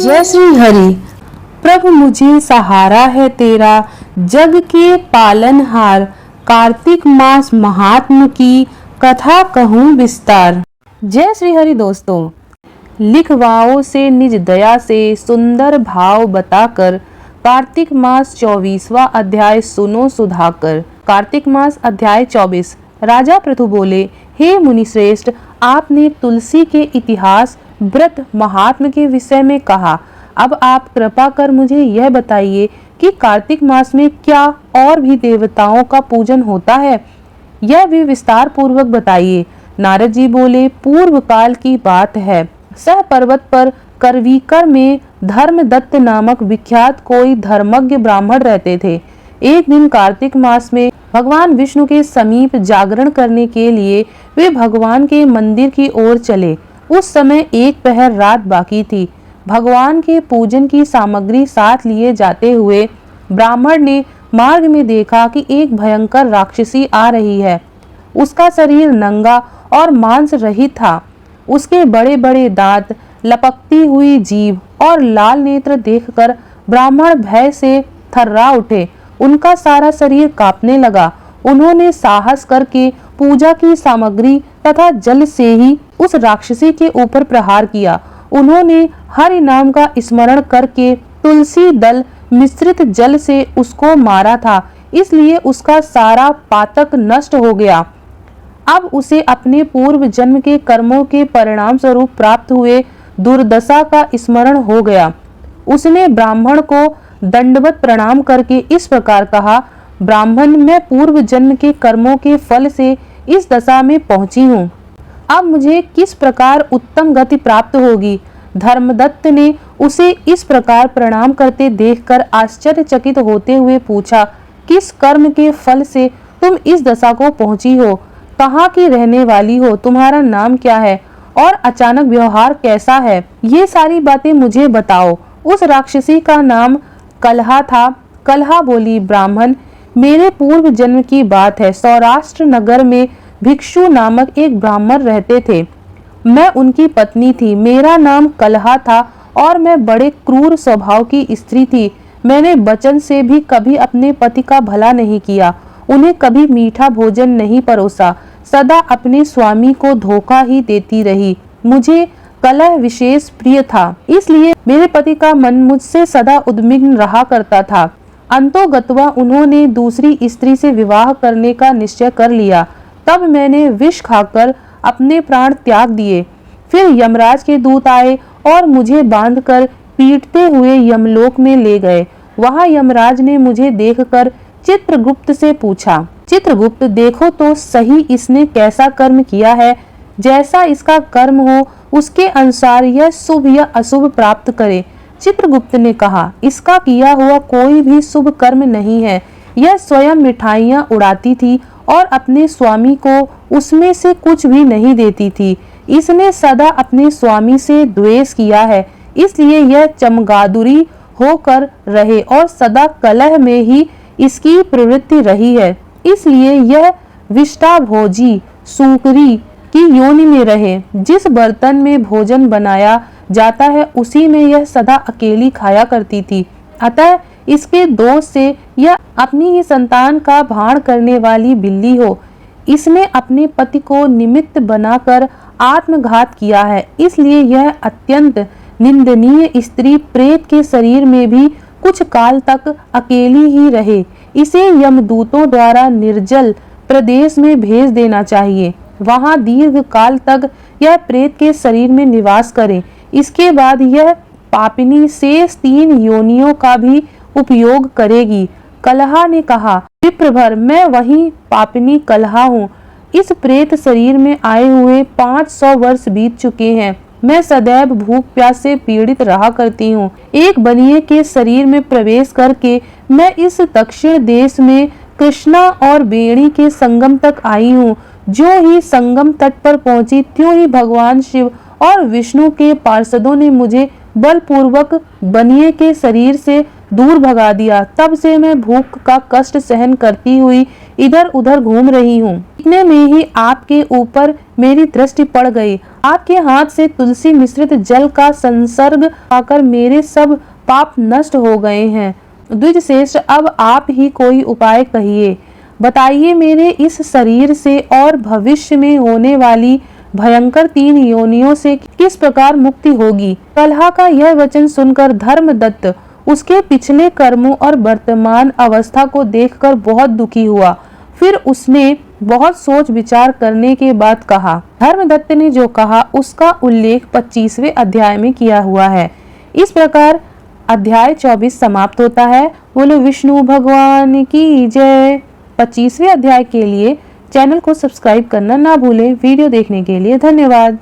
जय श्री हरि। प्रभु मुझे सहारा है तेरा, जग के पालनहार। कार्तिक मास महात्म की कथा कहूँ विस्तार। जय श्री हरि। दोस्तों, लिखवाओ से निज दया से सुंदर भाव बताकर कार्तिक मास 24वां अध्याय सुनो सुधाकर। कार्तिक मास अध्याय 24। राजा पृथु बोले, हे मुनि श्रेष्ठ, आपने तुलसी के इतिहास, व्रत, महात्म के विषय में कहा। अब आप कृपा कर मुझे यह बताइए कि कार्तिक मास में क्या और भी देवताओं का पूजन होता है, यह भी विस्तार पूर्वक बताइए। नारद जी बोले, पूर्व काल की बात है। सह पर्वत पर करवीकर में धर्मदत्त नामक विख्यात कोई धर्मज्ञ ब्राह्मण रहते थे। एक दिन कार्तिक मास में भगवान विष्णु के समीप जागरण करने के लिए वे भगवान के मंदिर की ओर चले। उस समय एक पहर रात बाकी थी। भगवान के पूजन की सामग्री साथ लिए जाते हुए ब्राह्मण ने मार्ग में देखा कि एक भयंकर राक्षसी आ रही है। उसका शरीर नंगा और मांस रहित था। उसके बड़े बड़े दांत, लपकती हुई जीभ और लाल नेत्र देखकर ब्राह्मण भय से थर्रा उठे। उनका सारा शरीर कांपने लगा। उन्होंने साहस करके पूजा की सामग्री तथा जल से ही उस राक्षसी के ऊपर प्रहार किया। उन्होंने हरि नाम का स्मरण करके तुलसी दल मिश्रित जल से उसको मारा था, इसलिए उसका सारा पातक नष्ट हो गया। अब उसे अपने पूर्व जन्म के कर्मों के परिणाम स्वरूप प्राप्त हुए दुर्दशा का स्मरण हो गया। उसने ब्राह्मण को दंडवत प्रणाम करके इस प्रकार कहा, ब्राह्मण, मैं पूर्व जन्म के कर्मों के फल से इस दशा में पहुंची हूँ। अब मुझे किस प्रकार उत्तम गति प्राप्त होगी? धर्मदत्त ने उसे इस प्रकार प्रणाम करते देखकर आश्चर्यचकित होते हुए पूछा, किस कर्म के फल से तुम इस दशा को पहुंची हो? कहाँ की रहने वाली हो? तुम्हारा नाम क्या है और अचानक व्यवहार कैसा है? ये सारी बातें मुझे बताओ। उस राक्षसी का नाम कलहा था। कलहा बोली, ब्राह्मण, मेरे पूर्व जन्म की बात है। सौराष्ट्र नगर में भिक्षु नामक एक ब्राह्मण रहते थे। मैं उनकी पत्नी थी। मेरा नाम कलहा था और मैं बड़े क्रूर स्वभाव की स्त्री थी। मैंने वचन से भी कभी अपने पति का भला नहीं किया, उन्हें कभी मीठा भोजन नहीं परोसा, सदा अपने स्वामी को धोखा ही देती रही। मुझे कलह विशेष प्रिय था, इसलिए मेरे पति का मन मुझसे सदा उद्विग्न रहा करता था। अंतोगत्वा उन्होंने दूसरी स्त्री से विवाह करने का निश्चय कर लिया। तब मैंने विष खाकर अपने प्राण त्याग दिए। फिर यमराज के दूत आए और मुझे बांधकर पीटते हुए यमलोक में ले गए। वहां यमराज ने मुझे देखकर चित्रगुप्त से पूछा, चित्रगुप्त, देखो तो सही इसने कैसा कर्म किया है। जैसा इसका कर्म हो उसके अनुसार यह शुभ या अशुभ प्राप्त करे। चित्रगुप्त ने कहा, इसका किया हुआ कोई भी शुभ कर्म नहीं है। यह स्वयं मिठाइयां उड़ाती थी और अपने स्वामी को उसमें से कुछ भी नहीं देती थी। इसने सदा अपने स्वामी से द्वेष किया है, इसलिए यह चमगादुरी होकर रहे और सदा कलह में ही इसकी प्रवृत्ति रही है। इसलिए यह विष्टाभोजी सूकरी की योनि में रहे। जिस बर्तन में भोजन बनाया जाता है उसी में यह सदा अकेली खाया करती थी। अतः इसके दोष से यह अपनी ही संतान का भाण करने वाली बिल्ली हो। इसने अपने पति को निमित्त बनाकर आत्मघात किया है, इसलिए यह अत्यंत निंदनीय स्त्री प्रेत के शरीर में भी कुछ काल तक अकेली ही रहे। इसे यमदूतों द्वारा निर्जल प्रदेश में भेज देना चाहिए। वहां दीर्घ काल तक यह प्रेत के शरीर में निवास करे। इसके बाद यह पापिनी शेष 3 योनियों का भी उपयोग करेगी। कलहा ने कहा, विप्रभर, मैं वही पापिनी कलहा हूँ। इस प्रेत शरीर में आए हुए 500 वर्ष बीत चुके हैं। मैं सदैव भूख प्यास से पीड़ित रहा करती हूँ। एक बनिए के शरीर में प्रवेश करके मैं इस दक्षिण देश में कृष्णा और बेणी के संगम तक आई हूँ। जो ही संगम तट पर पहुंची त्यों ही भगवान शिव और विष्णु के पार्षदों ने मुझे बलपूर्वक बनिए के शरीर से दूर भगा दिया। तब से मैं भूख का कष्ट सहन करती हुई इधर उधर घूम रही हूँ। इतने में ही आपके ऊपर मेरी दृष्टि पड़ गई। आपके हाथ से तुलसी मिश्रित जल का संसर्ग पाकर मेरे सब पाप नष्ट हो गए हैं। द्विज श्रेष्ठ, अब आप ही कोई उपाय कहिए, बताइए मेरे इस शरीर से और भविष्य में होने वाली भयंकर 3 योनियों से किस प्रकार मुक्ति होगी। कलहा का यह वचन सुनकर धर्मदत्त उसके पिछले कर्मों और वर्तमान अवस्था को देखकर बहुत दुखी हुआ। फिर उसने बहुत सोच विचार करने के बाद कहा। धर्मदत्त ने जो कहा उसका उल्लेख 25वें अध्याय में किया हुआ है। इस प्रकार अध्याय 24 समाप्त होता है। बोलो विष्णु भगवान की जय। 25वें अध्याय के लिए चैनल को सब्सक्राइब करना ना भूलें। वीडियो देखने के लिए धन्यवाद।